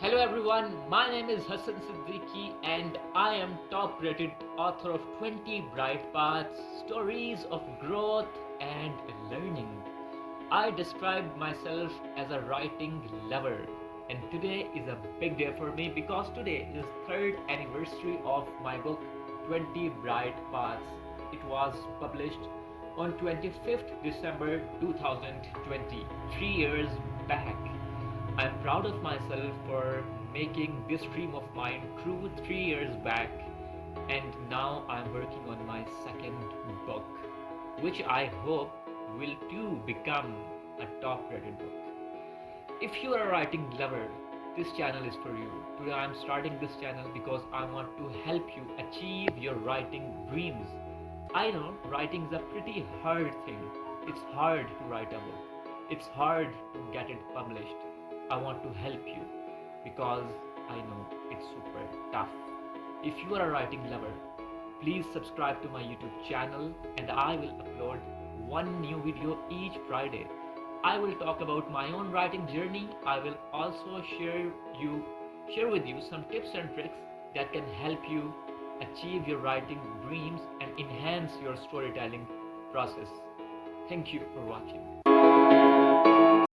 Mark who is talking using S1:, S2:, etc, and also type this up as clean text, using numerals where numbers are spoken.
S1: Hello everyone, my name is Hassan Siddiqui and I am top rated author of 20 Bright Paths, Stories of Growth and Learning. I describe myself as a writing lover, and today is a big day for me because today is third anniversary of my book 20 Bright Paths. It was published on 25th December 2020, 3 years back. I'm proud of myself for making this dream of mine true 3 years back, and now I'm working on my second book, which I hope will too become a top rated book. If you are a writing lover, this channel is for you. Today I'm starting this channel because I want to help you achieve your writing dreams. I know writing is a pretty hard thing. It's hard to write a book. It's hard to get it published. I want to help you because I know it's super tough. If you are a writing lover, please subscribe to my YouTube channel and I will upload one new video each Friday. I will talk about my own writing journey. I will also share with you some tips and tricks that can help you achieve your writing dreams and enhance your storytelling process. Thank you for watching.